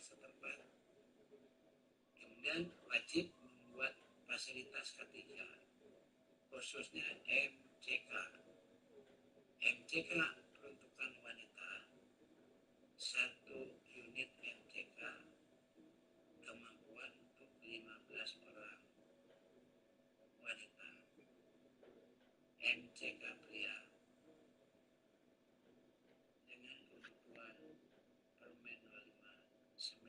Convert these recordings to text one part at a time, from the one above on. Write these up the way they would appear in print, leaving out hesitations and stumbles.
setempat. Kemudian wajib membuat fasilitas ketiga, khususnya MCK. MCK peruntukan wanita, 1 unit MCK kemampuan untuk 15 orang wanita. MCK pria dengan kebutuhan Permen 2595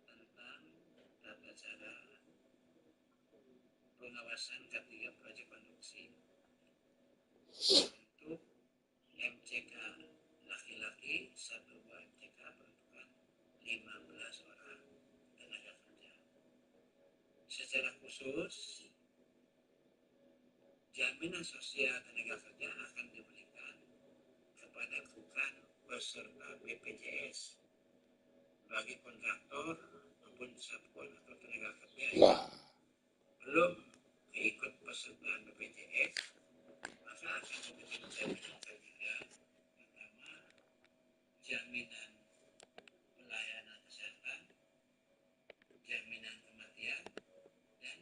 tentang tata cara pengawasan ketiga proyek konstruksi. Untuk MCK laki-laki, 1 buah MCK peruntukan 15 orang tenaga kerja. Secara khusus, jaminan sosial tenaga kerja akan diberikan kepada bukan peserta BPJS bagi kontraktor maupun satuan atau tenaga kerja yang belum ikut peserta BPJS, maka akan diberikan jaminan ketiga. Pertama, jaminan pelayanan kesehatan, jaminan kematian, dan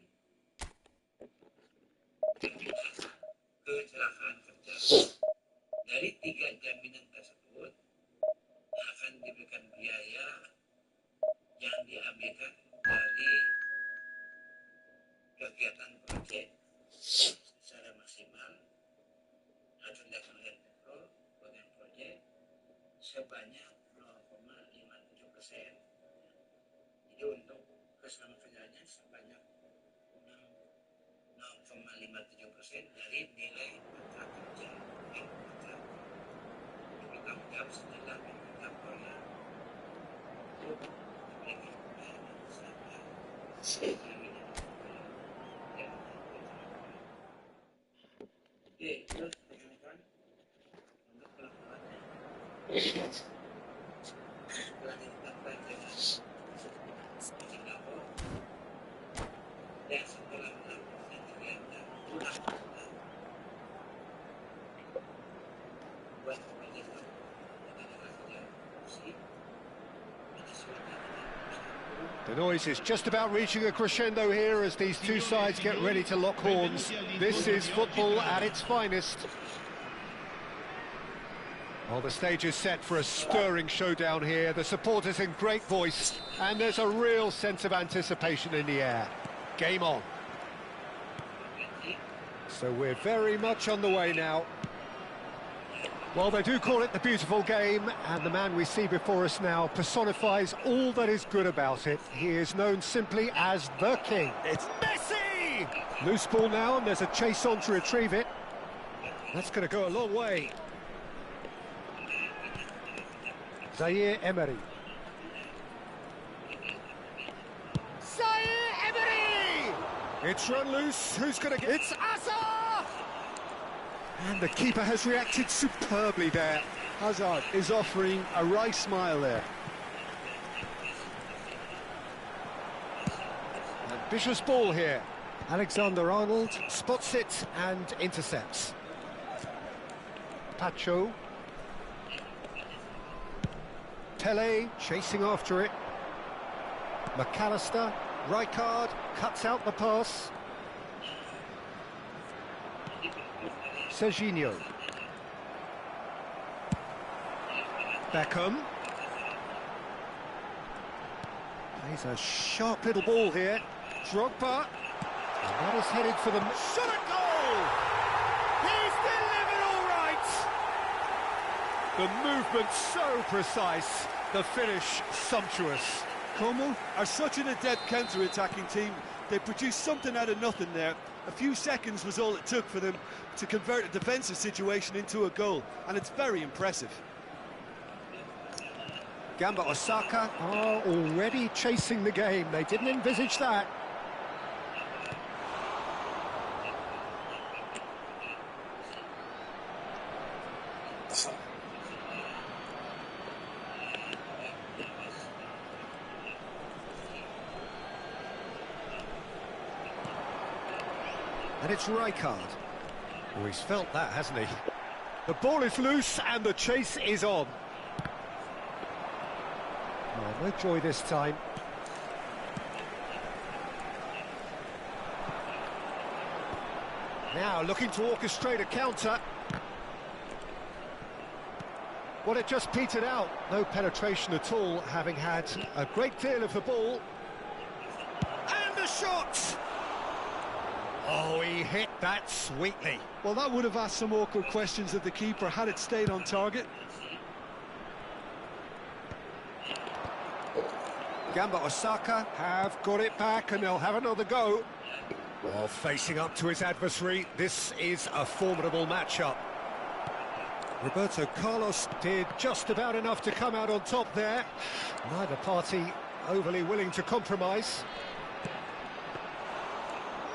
jaminan kecelakaan kerja. Dari 3 jaminan tersebut akan diberikan biaya yang diambilkan dari kegiatan proyek secara maksimal atau dilakukan kontrol dengan proyek sebanyak 0,57%. Jadi untuk keselamatan kerjanya sebanyak 0,57% dari nilai kontrak kerja yang bertanggung jawab setelah kontraktornya untuk memberikan pelayanan kesehatan. Oke, terus rekan-rekan, untuk pelakuannya telah ditetapkan dengan Singapura, dan setelah melakukan kegiatan ulang-ulang buat pendidikan tenaga kerja korupsi menyesuaikan dengan The noise is just about reaching a crescendo here as these two sides get ready to lock horns. This is football at its finest. Well, the stage is set for a stirring showdown here. The supporters in great voice, and there's a real sense of anticipation in the air. Game on. So we're very much on the way now. Well, they do call it the beautiful game, and the man we see before us now personifies all that is good about it. He is known simply as the King. It's Messi! Loose ball now, and there's a chase on to retrieve it. That's going to go a long way. Zaire Emery. Zaire Emery! It's run loose. Who's going to get... It's Asa! And the keeper has reacted superbly there. Hazard is offering a wry smile there. Ambitious ball here. Alexander-Arnold spots it and intercepts. Pacho. Pele chasing after it. McAllister, Rijkaard cuts out the pass. Serginho. Beckham. Plays a sharp little ball here. Drogba. And that is headed for the... Shot at goal! He's delivered all right! The movement so precise, the finish sumptuous. Como are such an adept counter-attacking team. They produced something out of nothing there. A few seconds was all it took for them to convert a defensive situation into a goal, and it's very impressive. Gamba Osaka are already chasing the game. They didn't envisage that. And it's Rijkaard. Oh, he's felt that, hasn't he? The ball is loose and the chase is on. Oh, no joy this time. Now looking to orchestrate a counter. Well, it just petered out. No penetration at all, having had a great deal of the ball. And a shot! Oh, he hit that sweetly. Well, that would have asked some awkward questions of the keeper had it stayed on target. Gamba Osaka have got it back and they'll have another go. Well, facing up to his adversary, this is a formidable matchup. Roberto Carlos did just about enough to come out on top there. Neither party overly willing to compromise.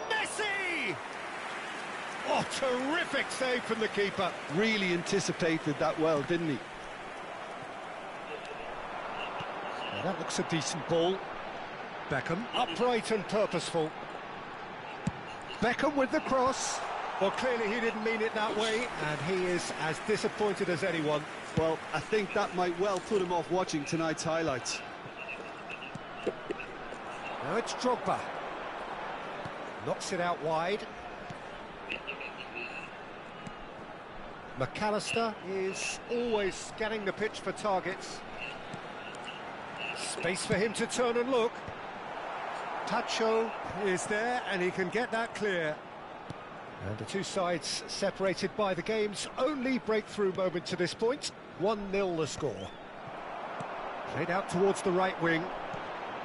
Messi! Oh, terrific save from the keeper. Really anticipated that well, didn't he? Well, that looks a decent ball. Beckham, upright and purposeful. Beckham with the cross. Well, clearly he didn't mean it that way, and he is as disappointed as anyone. Well, I think that might well put him off watching tonight's highlights. Now it's Drogba. Knocks it out wide. McAllister is always scanning the pitch for targets. Space for him to turn and look. Tacho is there, and he can get that clear. And the two sides separated by the game's only breakthrough moment to this point. 1-0 the score. Played out towards the right wing.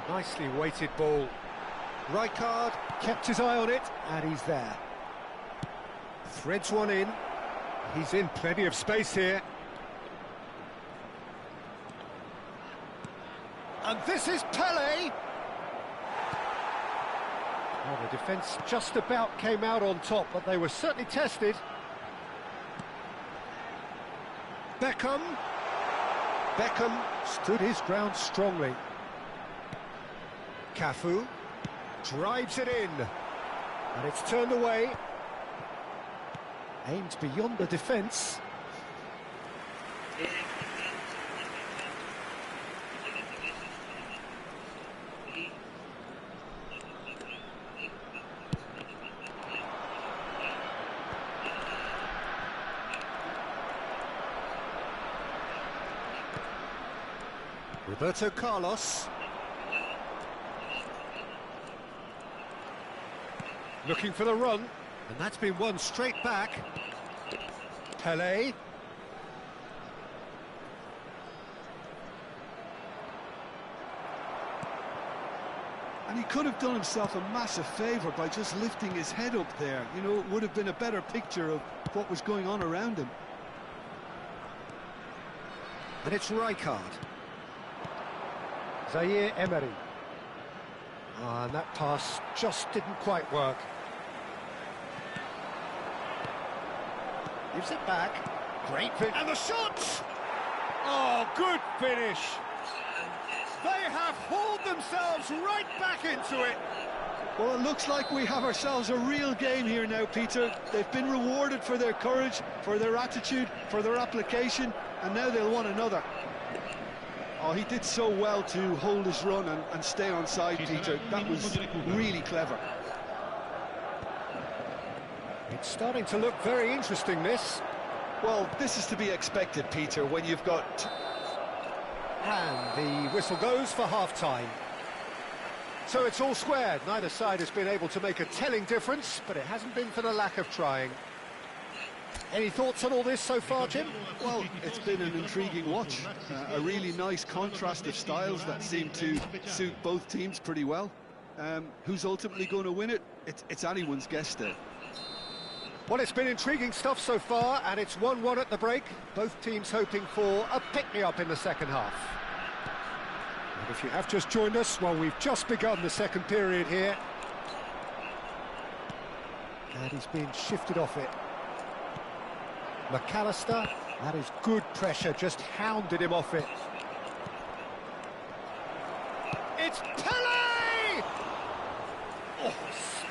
Nicely weighted ball. Rijkaard kept his eye on it, and he's there. Threads one in. He's in plenty of space here. And this is Pele. Well, the defence just about came out on top, but they were certainly tested. Beckham. Beckham stood his ground strongly. Cafu drives it in, and it's turned away. Aimed beyond the defence. Roberto Carlos. Looking for the run, and that's been won straight back. Pele. And he could have done himself a massive favour by just lifting his head up there. You know, it would have been a better picture of what was going on around him. And it's Rijkaard. Zaire Emery. And that pass just didn't quite work. Gives it back. Great finish. And the shot! Oh, good finish. They have hauled themselves right back into it. Well, it looks like we have ourselves a real game here now, Peter. They've been rewarded for their courage, for their attitude, for their application, and now they'll want another. Oh, he did so well to hold his run and stay on side, Peter. That was really clever. It's starting to look very interesting, this. Well, this is to be expected, Peter, when you've got... And the whistle goes for half-time. So it's all squared. Neither side has been able to make a telling difference, but it hasn't been for the lack of trying. Any thoughts on all this so far, Jim? Well, it's been an intriguing watch. A really nice contrast of styles that seem to suit both teams pretty well. Who's ultimately going to win it? It's anyone's guess there. Well, it's been intriguing stuff so far, and it's 1-1 at the break. Both teams hoping for a pick-me-up in the second half. And if you have just joined us, well, we've just begun the second period here. And he's been shifted off it. McAllister, that is good pressure, just hounded him off it. It's Pele! Oh,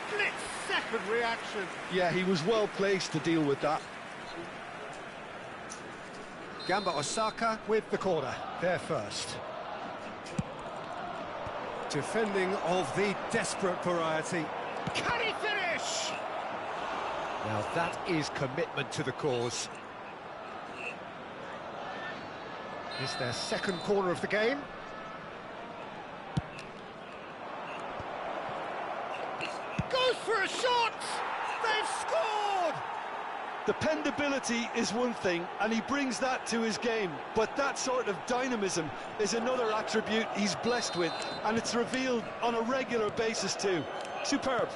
split-second reaction. Yeah, he was well placed to deal with that. Gamba Osaka with the corner, there first. Defending of the desperate variety. Can he finish? Now that is commitment to the cause. It's their second corner of the game. Goes for a shot! They've scored! Dependability is one thing, and he brings that to his game, but that sort of dynamism is another attribute he's blessed with, and it's revealed on a regular basis too. Superb.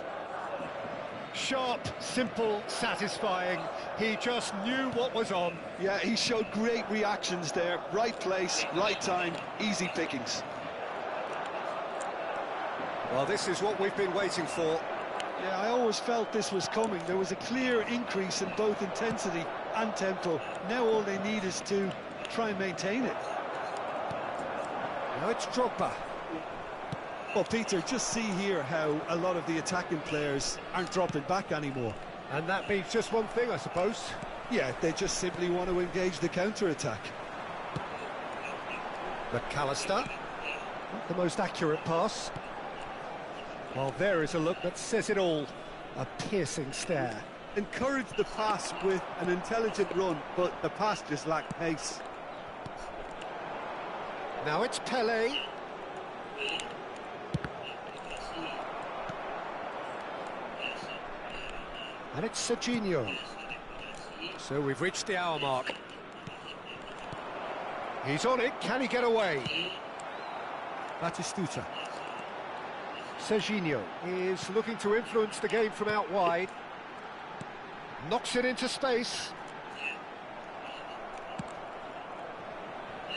Sharp, simple, satisfying. He just knew what was on. Yeah, he showed great reactions there. Right place, right time, easy pickings. Well, this is what we've been waiting for. Yeah, I always felt this was coming. There was a clear increase in both intensity and tempo. Now all they need is to try and maintain it. Now it's Drogba. Well, Peter, just see here how a lot of the attacking players aren't dropping back anymore. And that means just one thing, I suppose. Yeah, they just simply want to engage the counter-attack. McAllister. Not the most accurate pass. Well, there is a look that says it all. A piercing stare. Encouraged the pass with an intelligent run, but the pass just lacked pace. Now it's Pele. And it's Serginho. So we've reached the hour mark. He's on it. Can he get away? Batistuta. Serginho is looking to influence the game from out wide. Knocks it into space.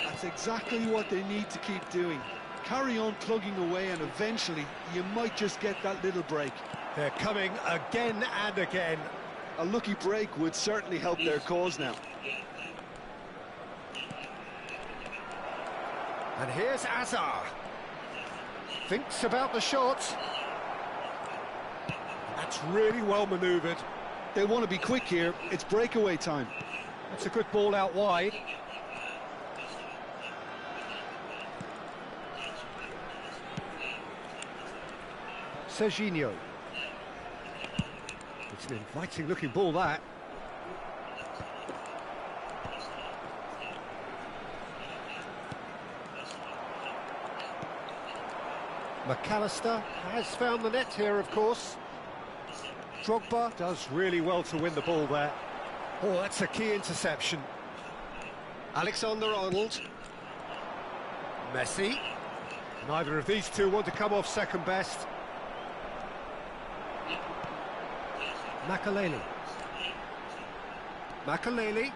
That's exactly what they need to keep doing. Carry on plugging away, and eventually you might just get that little break. They're coming again and again. A lucky break would certainly help their cause now. And here's Azar. Thinks about the shot. That's really well manoeuvred. They want to be quick here. It's breakaway time. That's a good ball out wide. Serginho. It's an inviting looking ball, that. McAllister has found the net here, of course. Drogba does really well to win the ball there. Oh, that's a key interception. Alexander-Arnold. Messi. Neither of these two want to come off second best. Makaleli. Makaleli.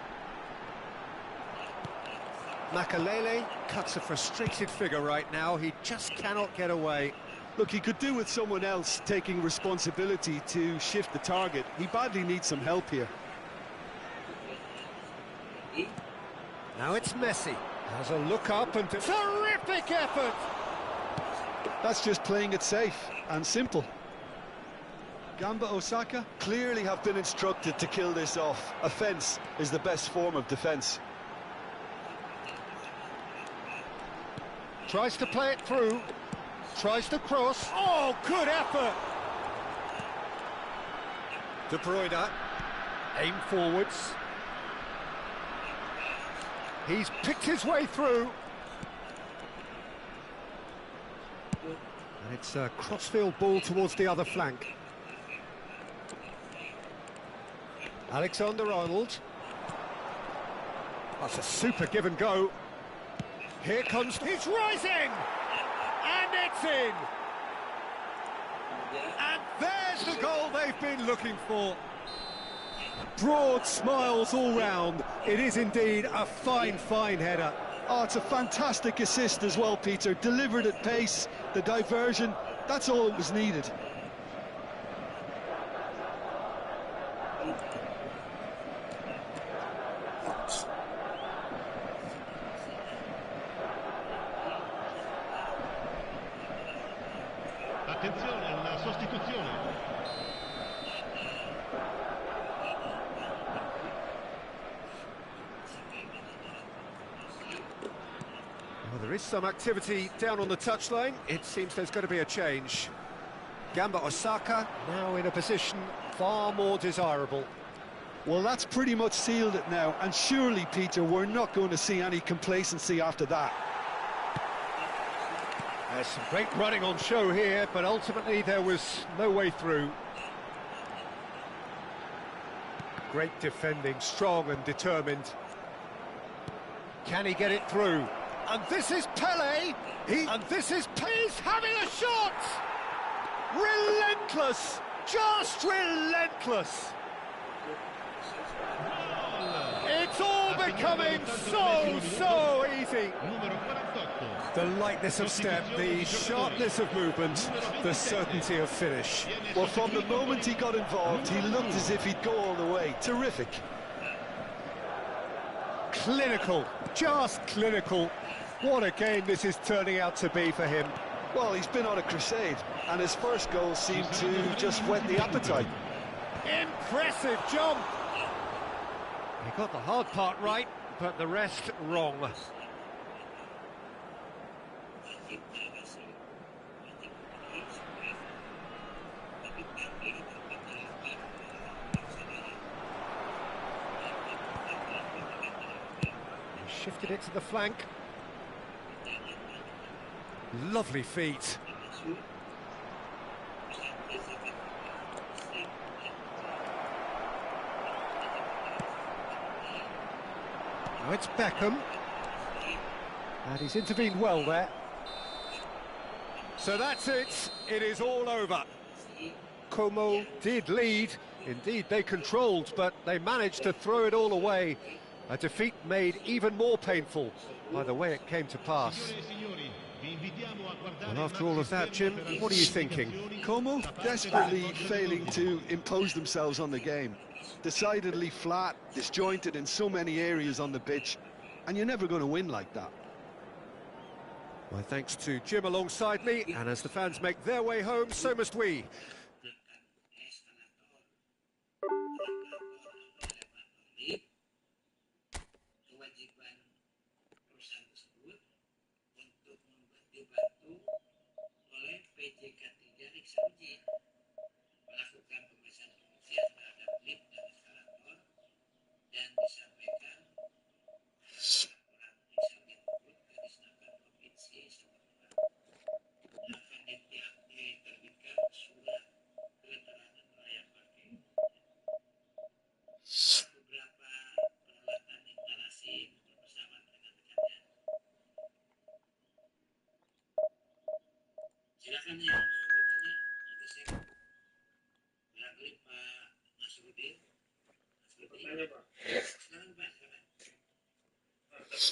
Makaleli cuts a frustrated figure right now. He just cannot get away. Look, he could do with someone else taking responsibility to shift the target. He badly needs some help here. Now it's Messi. Has a look up and terrific effort. That's just playing it safe and simple. Gamba Osaka clearly have been instructed to kill this off. Offence is the best form of defence. Tries to play it through. Tries to cross. Oh, good effort. De Bruyne. Aim forwards. He's picked his way through. And it's a crossfield ball towards the other flank. Alexander-Arnold. That's a super give and go. Here comes... He's rising! And it's in! And there's the goal they've been looking for. Broad smiles all round. It is indeed a fine, fine header. Oh, it's a fantastic assist as well, Peter. Delivered at pace, the diversion, that's all that was needed. Attenzione, una sostituzione. Well, there is some activity down on the touchline. It seems there's going to be a change. Gamba Osaka now in a position far more desirable. Well, that's pretty much sealed it now, and surely, Peter, we're not going to see any complacency after that. There's some great running on show here, but ultimately there was no way through. Great defending, strong and determined. Can he get it through? And this is Pele! And this is He's having a shot! Relentless! Just relentless! It's all becoming so easy. The lightness of step, the sharpness of movement, the certainty of finish. Well, from the moment he got involved, he looked as if he'd go all the way. Terrific. Clinical, just clinical. What a game this is turning out to be for him. Well, he's been on a crusade, and his first goal seemed to just whet the appetite. Impressive jump. He got the hard part right, but the rest wrong. He shifted it to the flank. Lovely feet. Now it's Beckham. And he's intervened well there. So that's it. It is all over. Como did lead. Indeed, they controlled, but they managed to throw it all away. A defeat made even more painful by the way it came to pass. Well, after all of that, Jim, what are you thinking? Como desperately failing to impose themselves on the game. Decidedly flat, disjointed in so many areas on the pitch, and you're never going to win like that. My thanks to Jim alongside me, and as the fans make their way home, so must we. Melakukan pemeriksaan pengujian terhadap lift dan eskalator dan disampaikan laporan eksamen tersebut ke Disnaker Provinsi Sumatera Barat. Akan diterbitkan surat keterangan layak pakai. Beberapa peralatan instalasi bersama dengan rekannya. Silakan yang mau bertanya. Nanti saya barangkali Pak Nasruddin. Bertanya Pak. Silakan Pak.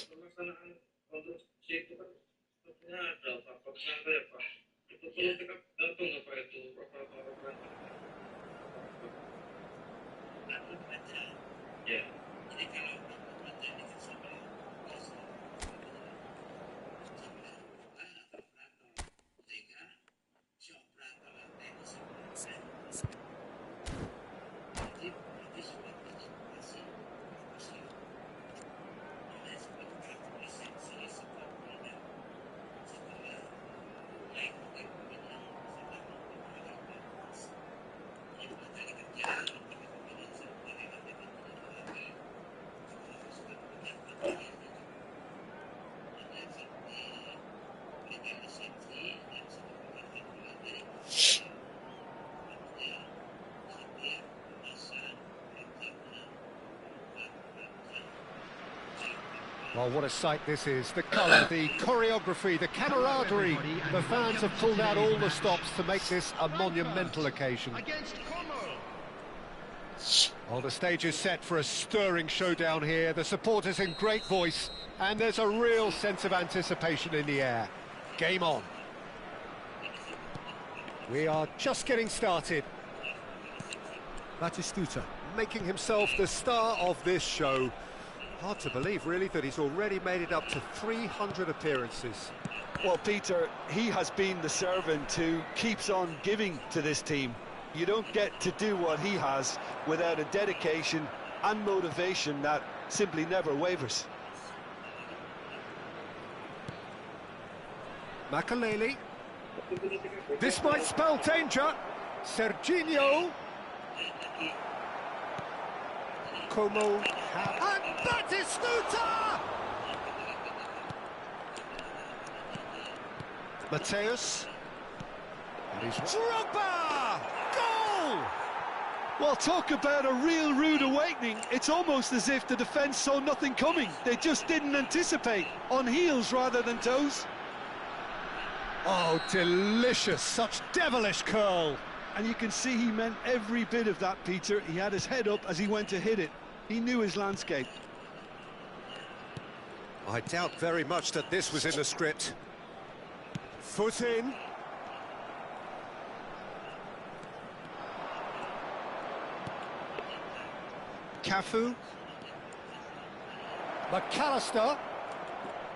Pelaksanaan untuk itu kan sepertinya ada faktor sangka ya Pak. Itu perlu kita gantung apa itu faktor-faktor atur baca. Ya. Jadi kalau atur baca ini kan sampai biasa sampai rumah atau operator sehingga si operator teknis jadi sudah partisipasi oleh sebagai lisensi sebuah produk setelah mulai pemilihan setelah memperoleh ini materi kerja untuk pemilihan sebuah dengan penilaian harus punya materi ada diberikan lisensi dan sebagai mulai dari setiap pemasan Well, what a sight this is. The colour, the choreography, the camaraderie. The fans have pulled out all the stops to make this a monumental occasion. Well, the stage is set for a stirring showdown here. The supporters in great voice, and there's a real sense of anticipation in the air. Game on. We are just getting started. Batistuta making himself the star of this show. Hard to believe, really, that he's already made it up to 300 appearances. Well, Peter, he has been the servant who keeps on giving to this team. You don't get to do what he has without a dedication and motivation that simply never wavers. Makaleli. This might spell danger. Serginho. Como. And Batistuta! Mateus. And he's Drogba! Goal! Well, talk about a real rude awakening. It's almost as if the defence saw nothing coming. They just didn't anticipate. On heels rather than toes. Oh, delicious. Such devilish curl. And you can see he meant every bit of that, Peter. He had his head up as he went to hit it. He knew his landscape. I doubt very much that this was in the script. Foot in. Cafu. McAllister.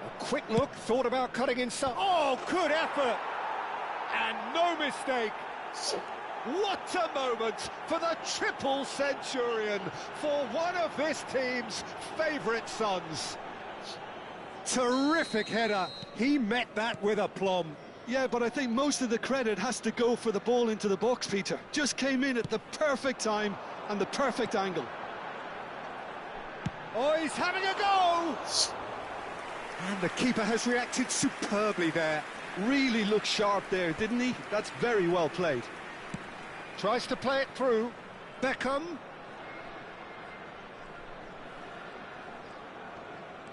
A quick look, thought about cutting inside. Oh, good effort! And no mistake. What a moment for the triple centurion, for one of this team's favourite sons. Terrific header. He met that with aplomb. Yeah, but I think most of the credit has to go for the ball into the box, Peter. Just came in at the perfect time and the perfect angle. Oh, he's having a go! And the keeper has reacted superbly there. Really looked sharp there, didn't he? That's very well played. Tries to play it through. Beckham.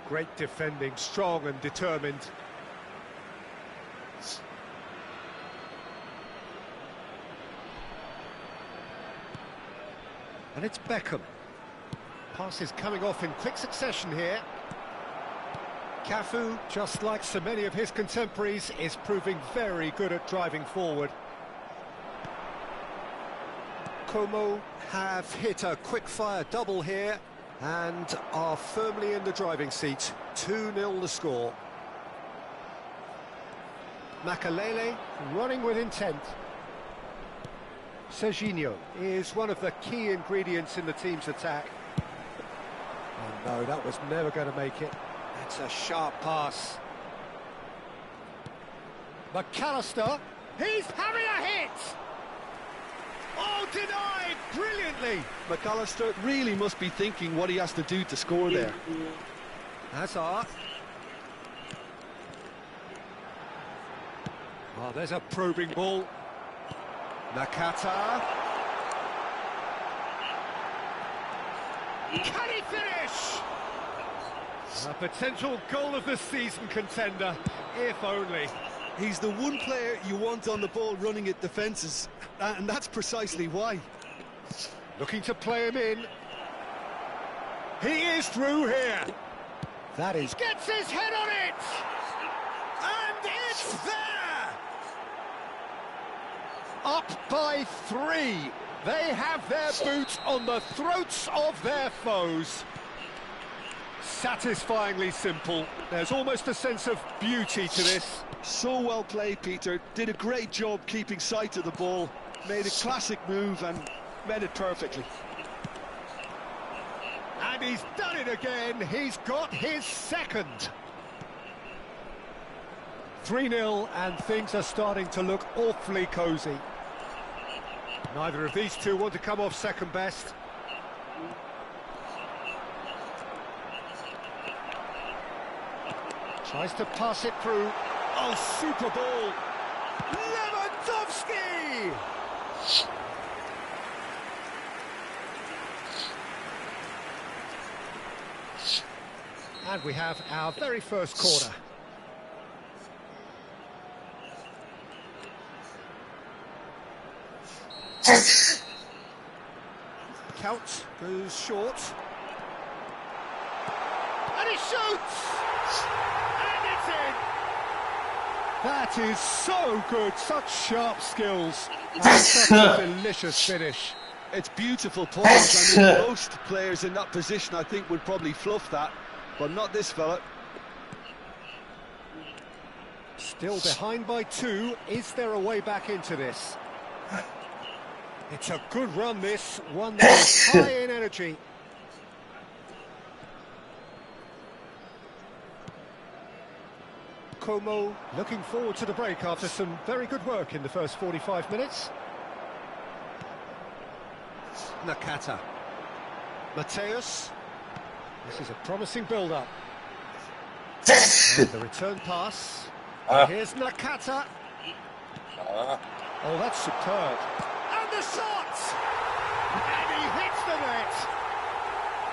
Great defending, strong and determined. And it's Beckham. Passes coming off in quick succession here. Cafu, just like so many of his contemporaries, is proving very good at driving forward. Como have hit a quick-fire double here and are firmly in the driving seat. 2-0 the score. Makaleli running with intent. Serginho is one of the key ingredients in the team's attack. Oh no, that was never going to make it. That's a sharp pass. McAllister, he's having a hit! Oh, denied brilliantly! McAllister really must be thinking what he has to do to score there. Hazard. Oh, there's a probing ball. Nakata. Can he finish? A potential goal of the season contender, if only. He's the one player you want on the ball running at defences, and that's precisely why. Looking to play him in. He is through here. That is... Gets his head on it! And it's there! Up by 3. They have their boots on the throats of their foes. Satisfyingly simple. There's almost a sense of beauty to this. So well played, Peter. Did a great job keeping sight of the ball. Made a classic move and met it perfectly. And he's done it again. He's got his second. 3-0 and things are starting to look awfully cosy. Neither of these two want to come off second best. Tries to pass it through. Oh, super ball! Lewandowski! And we have our very first corner. Count goes short. And he shoots! And it's in! That is so good, such sharp skills. And such a delicious finish. It's beautiful poise. I mean, most players in that position, I think, would probably fluff that, but not this fella. Still behind by 2. Is there a way back into this? It's a good run, this. One that is high in energy. Como looking forward to the break after some very good work in the first 45 minutes. Nakata. Mateus. This is a promising build-up. And the return pass. Here's Nakata. Oh, that's superb. And the shot! And he hits the net.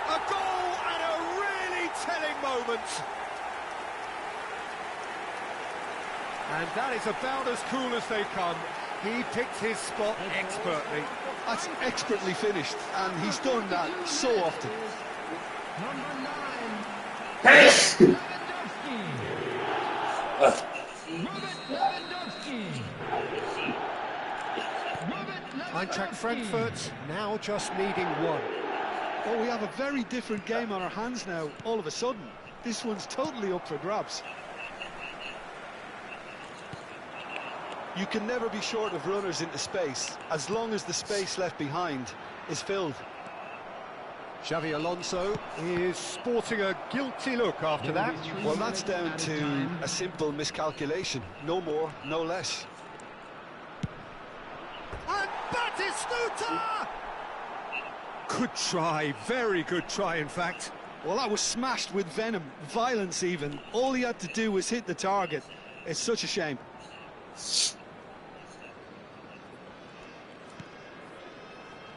A goal and a really telling moment. And that is about as cool as they come. He picked his spot expertly. That's expertly finished, and he's done that so often. Eintracht Frankfurt now just needing one. Well, we have a very different game on our hands now, all of a sudden. This one's totally up for grabs. You can never be short of runners into space, as long as the space left behind is filled. Xavi Alonso is sporting a guilty look after that. Well, that's down to a simple miscalculation. No more, no less. And Batistuta! Good try, very good try, in fact. Well, that was smashed with venom, violence even. All he had to do was hit the target. It's such a shame.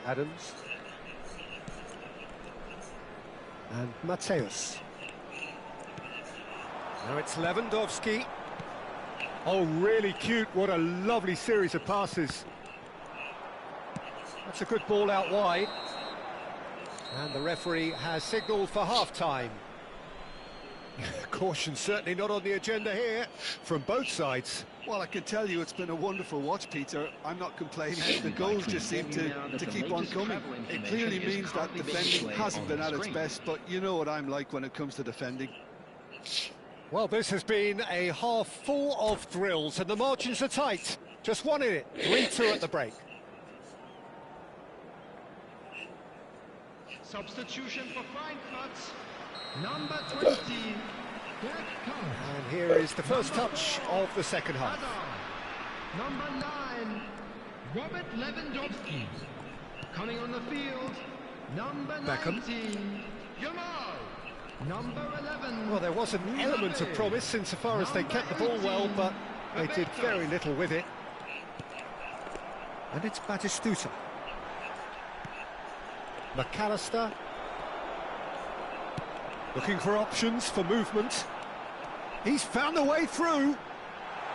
Adams. And Mateus. Now it's Lewandowski. Oh, really cute. What a lovely series of passes. That's a good ball out wide. And the referee has signalled for half-time. Caution certainly not on the agenda here from both sides. Well, I can tell you it's been a wonderful watch, Peter. I'm not complaining. The goals just seem to keep on coming. It clearly means that defending hasn't been at its best, but you know what I'm like when it comes to defending. Well, this has been a half full of thrills, and the margins are tight. Just one in it, 3-2 at the break. Substitution for Frankfurt, number 20. And here is the first touch of the second half. Number 9, Robert Lewandowski. Coming on the field, number Beckham. 19, Jamal. Number 11. Well, there was an element of promise insofar as they kept the ball well, but they did very little with it. And it's Batistuta. McAllister. Looking for options for movement. He's found a way through.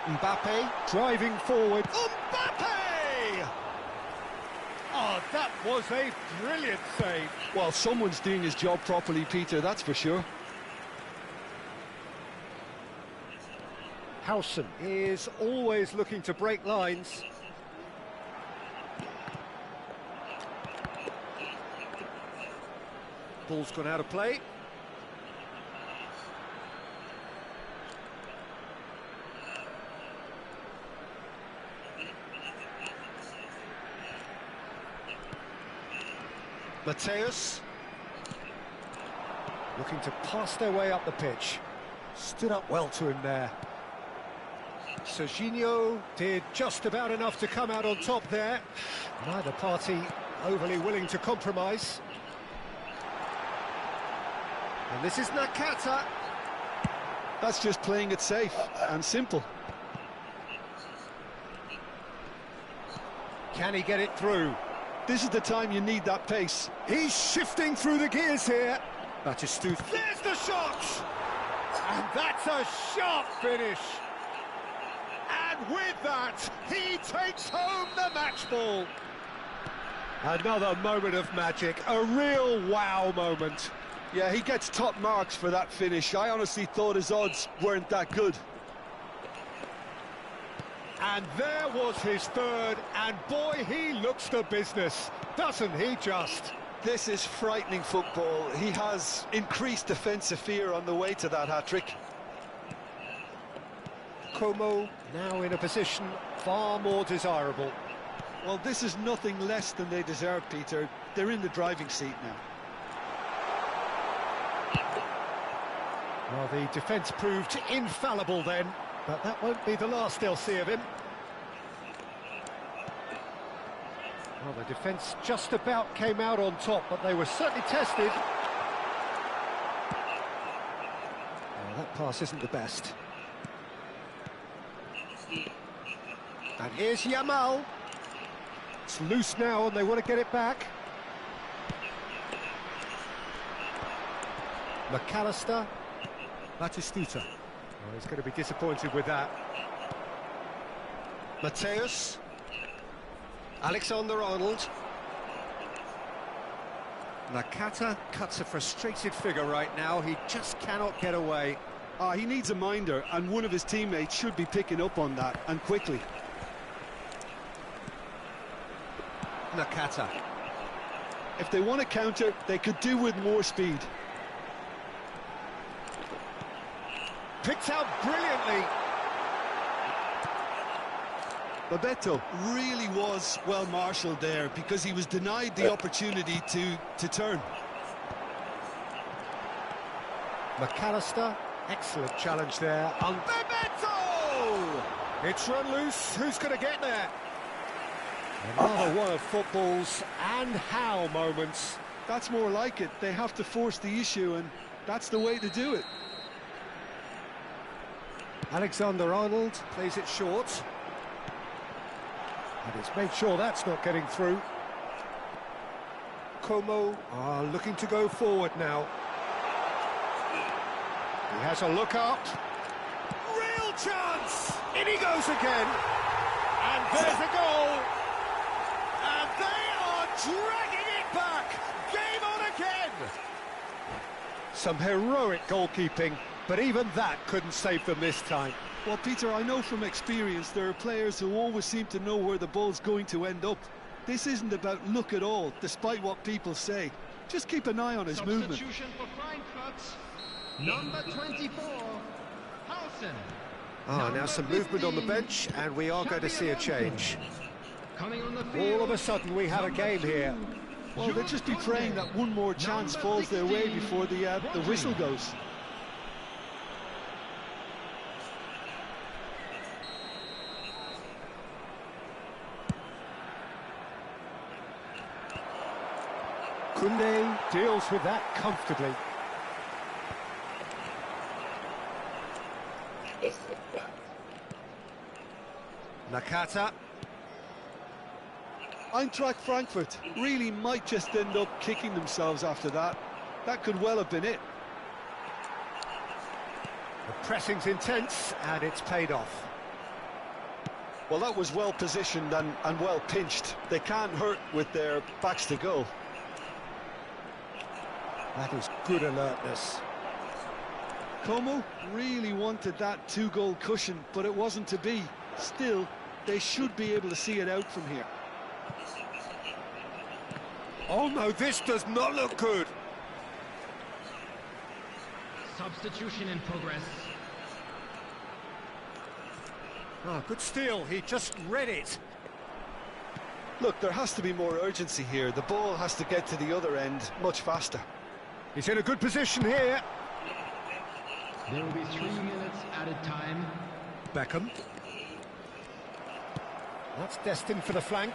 Mbappe driving forward. Mbappe! Oh, that was a brilliant save. Well, someone's doing his job properly, Peter, that's for sure. Howson is always looking to break lines. Ball's gone out of play. Mateus looking to pass their way up the pitch. Stood up well to him there. Serginho did just about enough to come out on top there. Neither party overly willing to compromise. And this is Nakata. That's just playing it safe and simple. Can he get it through? This is the time you need that pace. He's shifting through the gears here. Batistuta. There's the shot! And that's a sharp finish. And with that, he takes home the match ball. Another moment of magic, a real wow moment. Yeah, he gets top marks for that finish. I honestly thought his odds weren't that good. And there was his third, and boy, he looks the business, doesn't he just? This is frightening football. He has increased defensive fear on the way to that hat-trick. Como now in a position far more desirable. Well, this is nothing less than they deserve, Peter. They're in the driving seat now. Well, the defence proved infallible then, but that won't be the last they'll see of him. Well, the defence just about came out on top, but they were certainly tested. Well, that pass isn't the best. And here's Yamal. It's loose now and they want to get it back. McAllister. Batistuta. Oh, he's going to be disappointed with that. Mateus. Alexander-Arnold. Nakata cuts a frustrated figure right now. He just cannot get away. He needs a minder, and one of his teammates should be picking up on that, and quickly. Nakata. If they want to counter, they could do with more speed. Picked out brilliantly. Bebeto really was well marshalled there because he was denied the opportunity to turn. McAllister, excellent challenge there. And Bebeto! It's run loose. Who's going to get there? Another one of football's and how moments. That's more like it. They have to force the issue, and that's the way to do it. Alexander-Arnold plays it short. And it's made sure that's not getting through. Como are looking to go forward now. He has a look up. Real chance! In he goes again. And there's a goal. And they are dragging it back. Game on again. Some heroic goalkeeping, but even that couldn't save them this time. Well, Peter, I know from experience there are players who always seem to know where the ball's going to end up. This isn't about luck at all, despite what people say. Just keep an eye on his movement. Substitution for Frankfurt. Number 24, Hausen. Now some movement on the bench, and we are going to see a change. Coming on the field. All of a sudden we have a game here. Well, they'll just be praying that one more chance falls their way before the whistle goes. Koundé deals with that comfortably. Nakata. Eintracht Frankfurt really might just end up kicking themselves after that. That could well have been it. The pressing's intense, and it's paid off. Well, that was well positioned and well pinched. They can't hurt with their backs to goal. That is good alertness. Como really wanted that two-goal cushion, but it wasn't to be. Still, they should be able to see it out from here. Oh no, this does not look good. Substitution in progress. Good steal, he just read it. Look, there has to be more urgency here. The ball has to get to the other end much faster. He's in a good position here. There will be 3 minutes added time. Beckham. That's destined for the flank.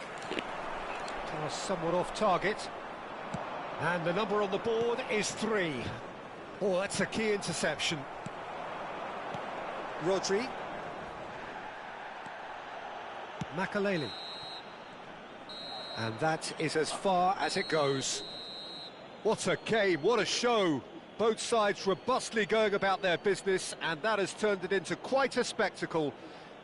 Pass somewhat off target. And the number on the board is 3. Oh, that's a key interception. Rodri. Makaleli. And that is as far as it goes. What a game, what a show. Both sides robustly going about their business, and that has turned it into quite a spectacle.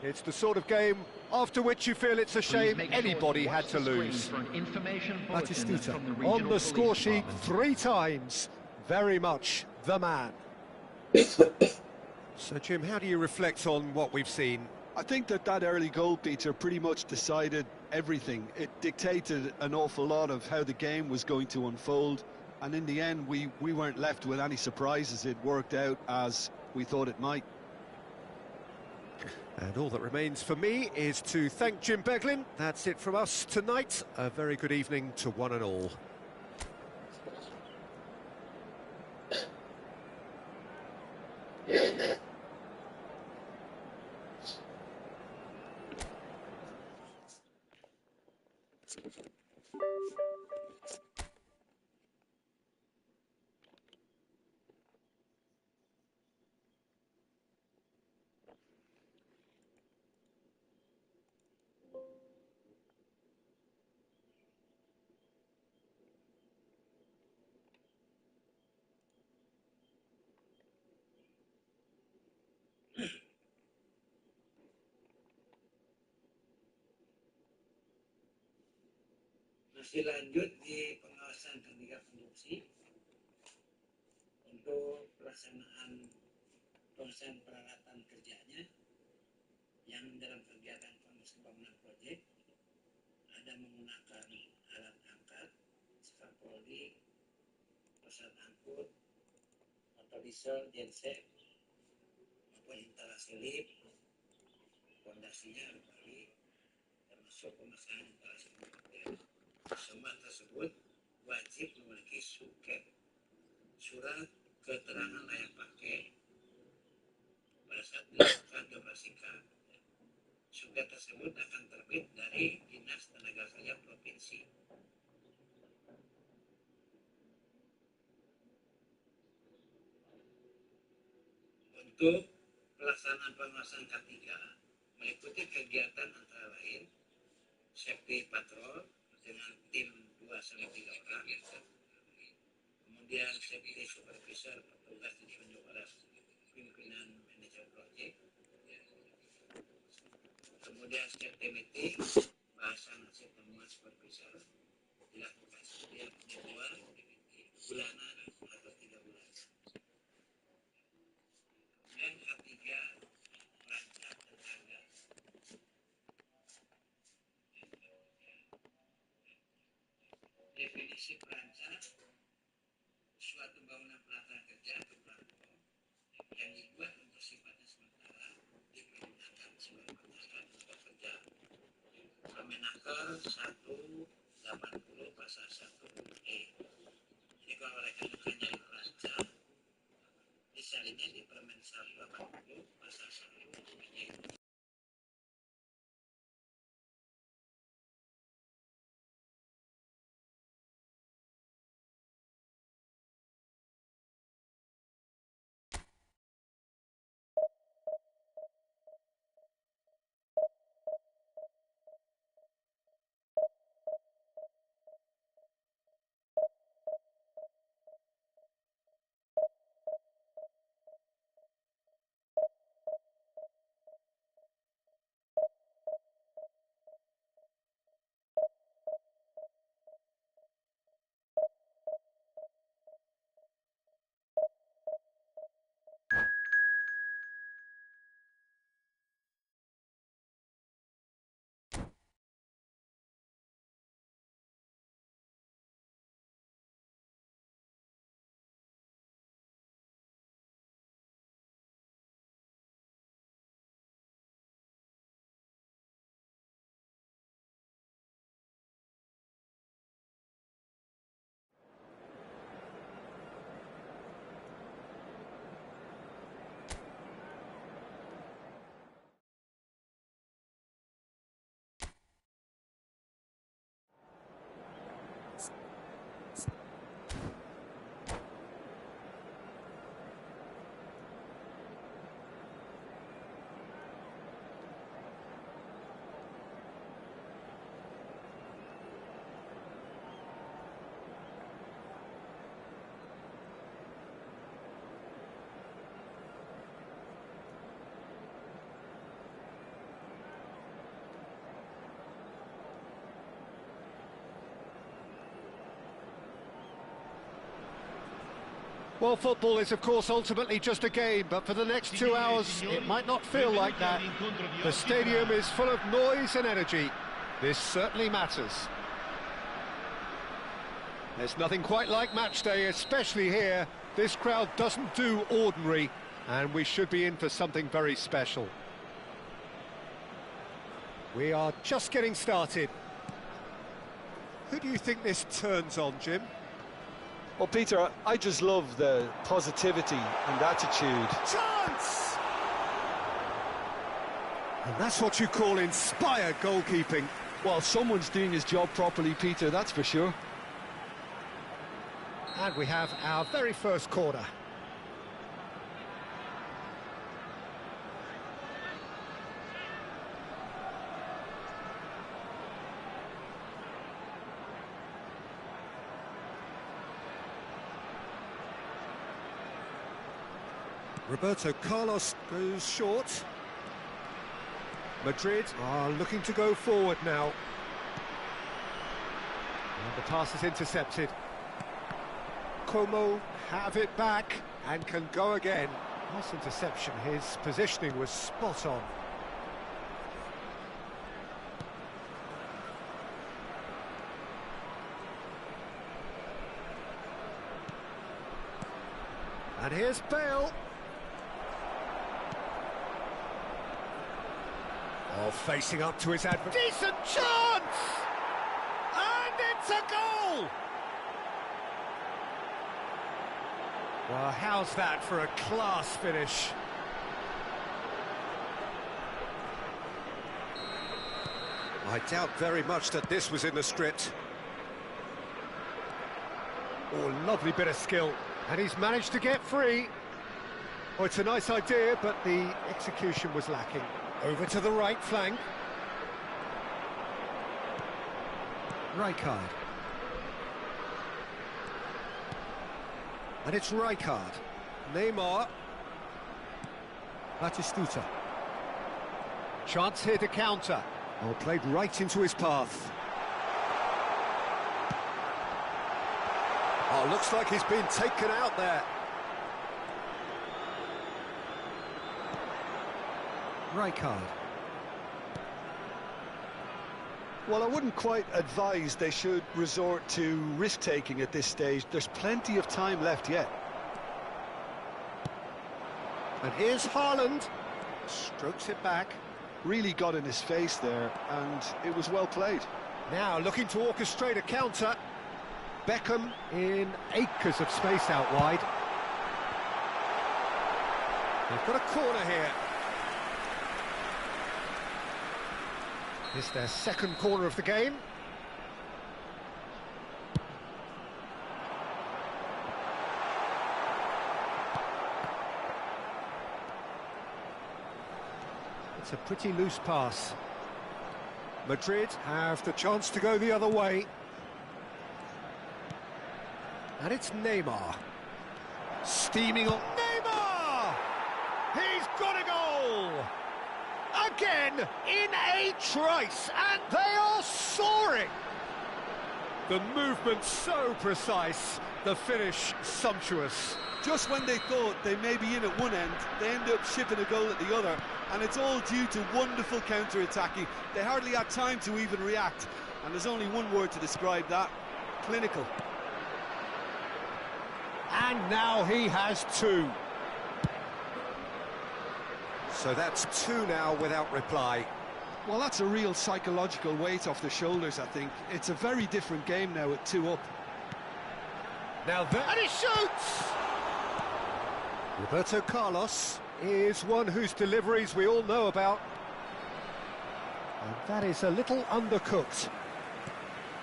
It's the sort of game after which you feel it's a shame anybody had to lose. Batistuta on the score sheet 3 times. Very much the man. So, Jim, how do you reflect on what we've seen? I think that early goal, Peter, pretty much decided everything. It dictated an awful lot of how the game was going to unfold. And in the end, we weren't left with any surprises. It worked out as we thought it might. And all that remains for me is to thank Jim Beglin. That's it from us tonight. A very good evening to one and all. Masih lanjut di pengawasan teknika konstruksi untuk pelaksanaan pengawasan peralatan kerjanya yang dalam kegiatan konstruksi bangunan proyek ada menggunakan alat angkat, scaffolding, pesawat angkut, motor diesel, genset, maupun instalasi lift, fondasinya berbalik, termasuk pemasangan instalasi komputer. Semua tersebut wajib memiliki surat keterangan layak pakai pada saat dilakukan dioperasikan. Surat tersebut akan terbit dari Dinas Tenaga Kerja Provinsi. Untuk pelaksanaan pengawasan K3 meliputi kegiatan antara lain safety patrol dengan tim 2-3 orang, kemudian safety supervisor petugas ditunjuk oleh pimpinan manajer proyek, kemudian safety meeting bahasan hasil temuan supervisor dilakukan setiap 2 bulanan atau 3 bulan. Kemudian K3 perancang dan harga. Definisi perancang suatu bangunan pelatihan kerja atau platform yang dibuat untuk sifatnya sementara digunakan sebagai peralatan untuk kerja. Permenaker 180 pasal 1E. Jadi kalau rekan-rekan jadi perancang disalinnya di Permen 180 pasal 1E. Well, football is, of course, ultimately just a game, but for the next 2 hours, it might not feel like that. The stadium is full of noise and energy. This certainly matters. There's nothing quite like match day, especially here. This crowd doesn't do ordinary, and we should be in for something very special. We are just getting started. Who do you think this turns on, Jim? Well, Peter, I just love the positivity and attitude. Chance! And that's what you call inspired goalkeeping. Well, someone's doing his job properly, Peter, that's for sure. And we have our very first corner. Roberto Carlos goes short. Madrid are looking to go forward now. And the pass is intercepted. Como have it back and can go again. Nice interception, his positioning was spot on. And here's Bale. Oh, facing up to his adversary. Decent chance! And it's a goal! Well, how's that for a class finish? I doubt very much that this was in the script. Oh, lovely bit of skill. And he's managed to get free. Oh, it's a nice idea, but the execution was lacking. Over to the right flank. Rijkaard. And it's Rijkaard. Neymar. Batistuta. Chance here to counter. Oh, played right into his path. Oh, looks like he's been taken out there. Rijkaard. Well, I wouldn't quite advise they should resort to risk-taking at this stage. There's plenty of time left yet. And here's Haaland. Strokes it back. Really got in his face there, and it was well played. Now looking to orchestrate a counter. Beckham in acres of space out wide. They've got a corner here. It's their second corner of the game. It's a pretty loose pass. Madrid have the chance to go the other way. And it's Neymar. Steaming on. Neymar! He's got a goal! Again, in a trice, and they are soaring! The movement so precise, the finish sumptuous. Just when they thought they may be in at one end, they end up shipping a goal at the other, and it's all due to wonderful counter-attacking. They hardly had time to even react, and there's only one word to describe that: clinical. And now he has two. So that's two now without reply. Well, that's a real psychological weight off the shoulders, I think. It's a very different game now at 2 up. Now there, and he shoots! Roberto Carlos is one whose deliveries we all know about. And that is a little undercooked.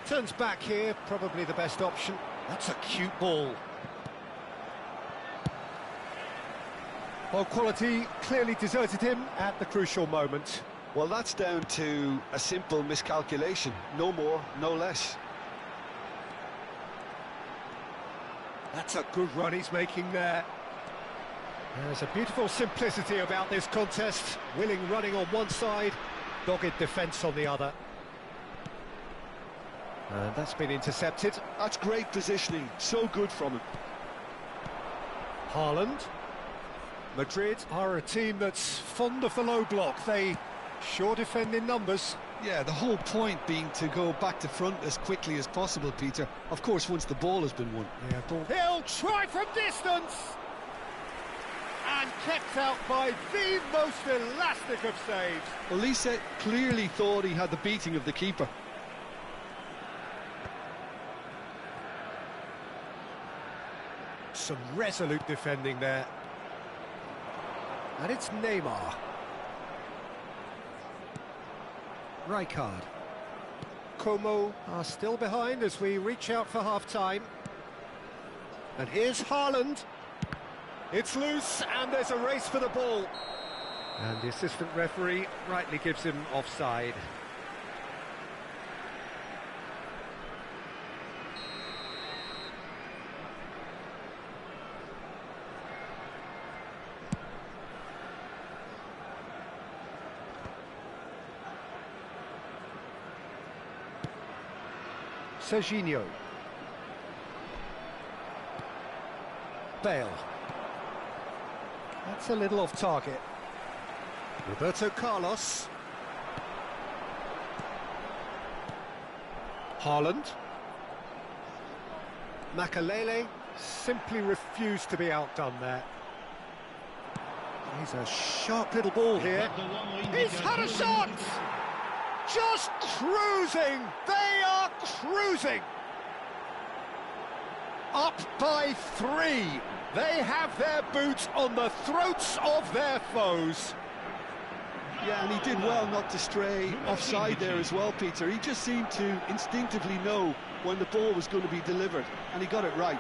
Turns back here, probably the best option. That's a cute ball. Well, quality clearly deserted him at the crucial moment. Well, that's down to a simple miscalculation. No more, no less. That's a good run he's making there. There's a beautiful simplicity about this contest. Willing running on one side, dogged defence on the other. And that's been intercepted. That's great positioning, so good from him. Haaland. Madrid are a team that's fond of the low block. They sure defend in numbers. Yeah, the whole point being to go back to front as quickly as possible, Peter. Of course, once the ball has been won. Yeah, ball. He'll try from distance! And kept out by the most elastic of saves. Well, Lisa clearly thought he had the beating of the keeper. Some resolute defending there. And it's Neymar. Rijkaard. Como are still behind as we reach out for half-time. And here's Haaland. It's loose, and there's a race for the ball. And the assistant referee rightly gives him offside. Serginho. Bale. That's a little off target. Roberto Carlos. Haaland. Makalele simply refused to be outdone there. He's a sharp little ball here. He's had a shot! Just cruising! They are cruising! Up by 3. They have their boots on the throats of their foes. Yeah, and he did well not to stray offside there as well, Peter. He just seemed to instinctively know when the ball was going to be delivered, and he got it right.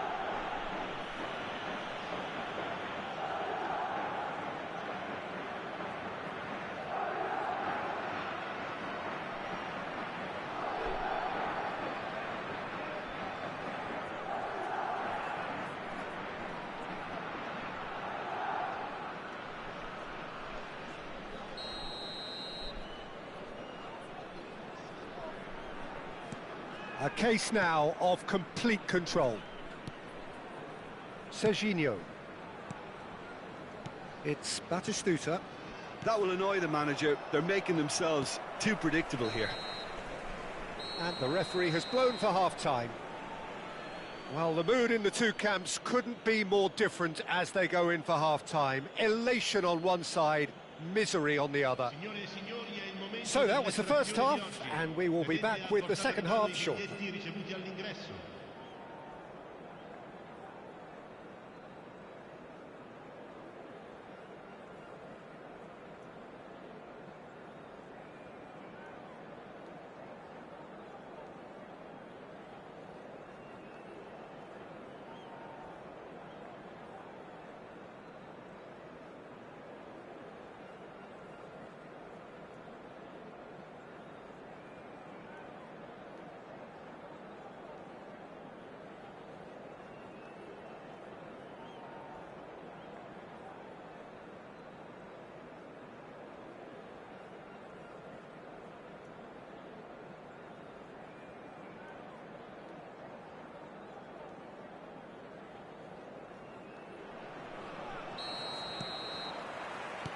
A case now of complete control. Serginho. It's Batistuta. That will annoy the manager. They're making themselves too predictable here. And the referee has blown for half-time. Well, the mood in the two camps couldn't be more different as they go in for half-time. Elation on one side, misery on the other. So that was the first half, and we will be back with the second half shortly.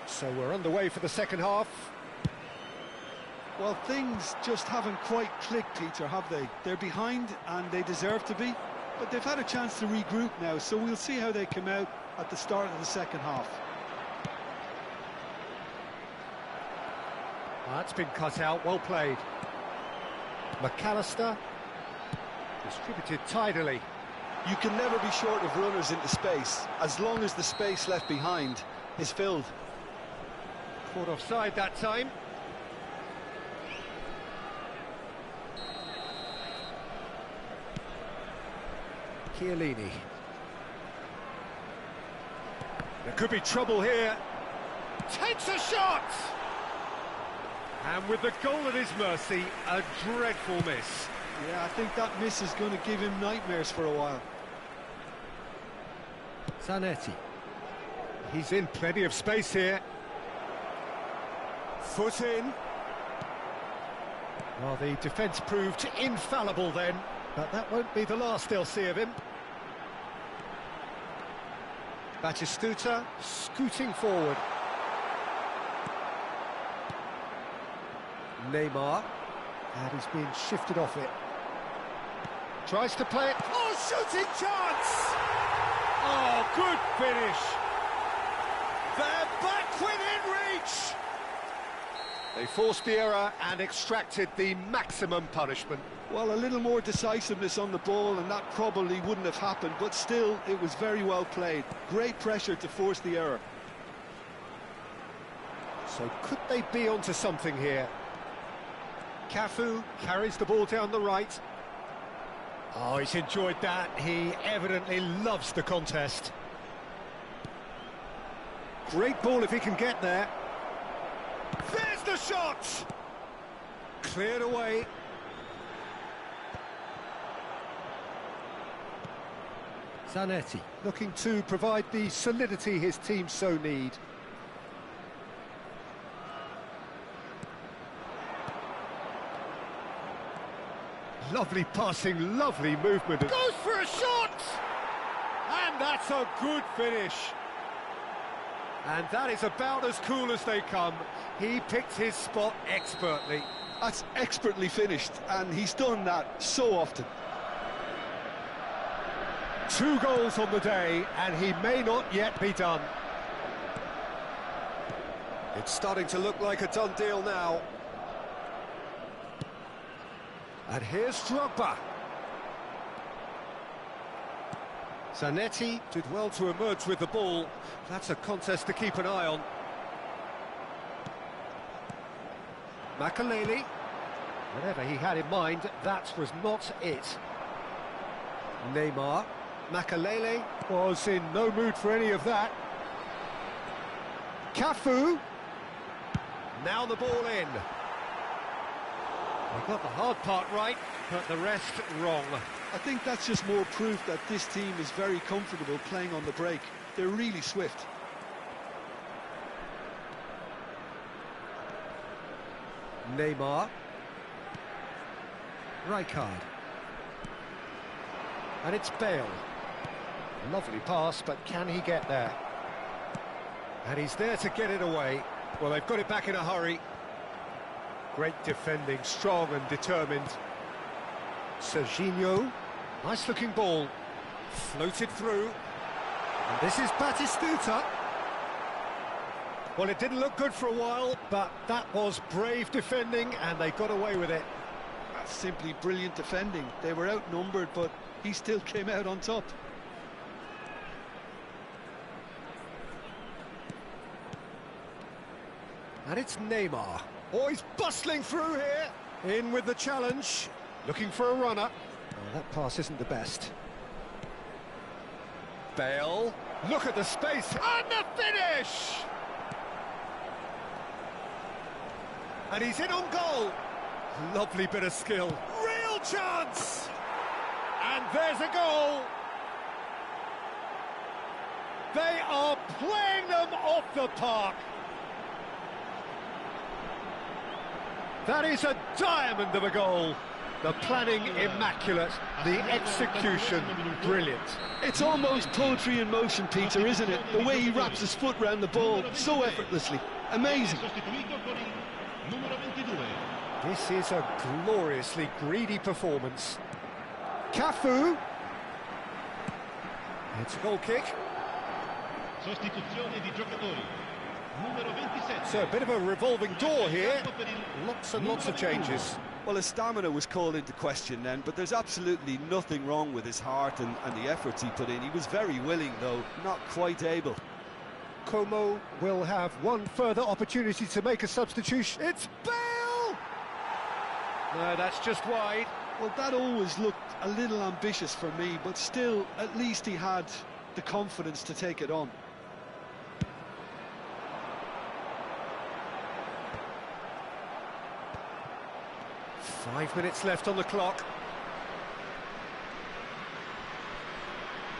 So we're underway for the second half. Well, things just haven't quite clicked, Peter, have they? They're behind, and they deserve to be, but they've had a chance to regroup now, so we'll see how they come out at the start of the second half. That's been cut out, well played. McAllister, distributed tidily. You can never be short of runners into space, as long as the space left behind is filled. Caught offside that time. Chiellini. There could be trouble here. Takes a shot! And with the goal at his mercy, a dreadful miss. Yeah, I think that miss is going to give him nightmares for a while. Zanetti. He's in plenty of space here. Foot in. Well, the defence proved infallible then, but that won't be the last they'll see of him. Batistuta scooting forward. Neymar, and he's being shifted off it. Tries to play it. Oh, shooting chance! Oh, good finish. They're back within reach. They forced the error and extracted the maximum punishment. Well, a little more decisiveness on the ball and that probably wouldn't have happened, but still, it was very well played. Great pressure to force the error. So could they be onto something here? Cafu carries the ball down the right. Oh, he's enjoyed that. He evidently loves the contest. Great ball if he can get there. There's the shot! Cleared away. Zanetti looking to provide the solidity his team so need. Lovely passing, lovely movement. Goes for a shot! And that's a good finish. And that is about as cool as they come. He picked his spot expertly. That's expertly finished, and he's done that so often. 2 goals on the day, and he may not yet be done. It's starting to look like a done deal now. And here's Drogba. Zanetti did well to emerge with the ball. That's a contest to keep an eye on. Makaleli. Whatever he had in mind, that was not it. Neymar. Makaleli was in no mood for any of that. Cafu. Now the ball in. They got the hard part right, but the rest wrong. I think that's just more proof that this team is very comfortable playing on the break. They're really swift. Neymar. Rijkaard. And it's Bale. Lovely pass, but can he get there? And he's there to get it away. Well, they've got it back in a hurry. Great defending, strong and determined. Serginho. Nice-looking ball. Floated through. And this is Batistuta. Well, it didn't look good for a while, but that was brave defending, and they got away with it. That's simply brilliant defending. They were outnumbered, but he still came out on top. And it's Neymar. Oh, he's bustling through here. In with the challenge. Looking for a runner. Oh, that pass isn't the best. Bale. Look at the space. And the finish! And he's in on goal. Lovely bit of skill. Real chance! And there's a goal. They are playing them off the park. That is a diamond of a goal. The planning immaculate, the execution brilliant. It's almost poetry in motion, Peter, isn't it? The way he wraps his foot round the ball so effortlessly. Amazing. This is a gloriously greedy performance. Cafu. It's a goal kick. So a bit of a revolving door here. Lots and lots of changes. Well, his stamina was called into question then, but there's absolutely nothing wrong with his heart and the efforts he put in. He was very willing, though, not quite able. Como will have one further opportunity to make a substitution. It's Bale! No, that's just wide. Well, that always looked a little ambitious for me, but still, at least he had the confidence to take it on. Five minutes left on the clock.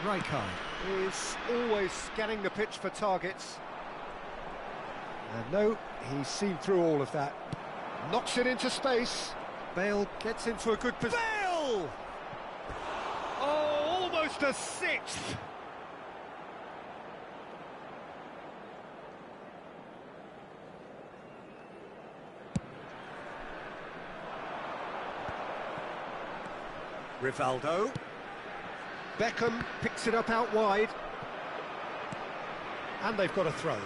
Rijkaard is always scanning the pitch for targets. And no, he's seen through all of that. Knocks it into space. Bale gets into a good position. Bale! Oh, almost a sixth. Rivaldo. Beckham picks it up out wide. And they've got a throw.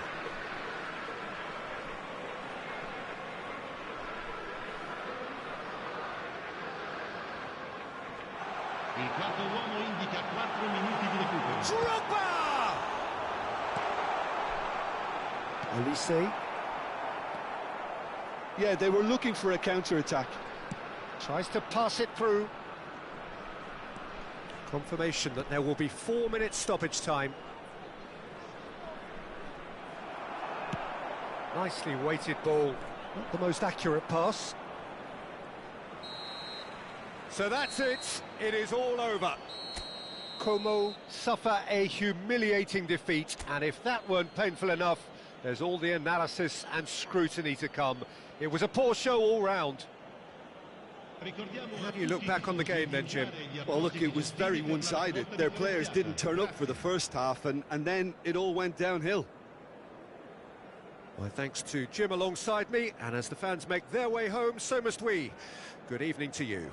Il quarto uomo indica 4 minuti di recupero. Drogba! Olise. Yeah, they were looking for a counter-attack. Tries to pass it through. Confirmation that there will be 4 minutes stoppage time. Nicely weighted ball. Not the most accurate pass. So that's it. It is all over. Como suffer a humiliating defeat, and if that weren't painful enough, there's all the analysis and scrutiny to come. It was a poor show all round. How do you look back on the game then, Jim? Well, look, it was very one-sided. Their players didn't turn up for the first half, and then it all went downhill. My thanks to Jim alongside me, and as the fans make their way home, so must we. Good evening to you.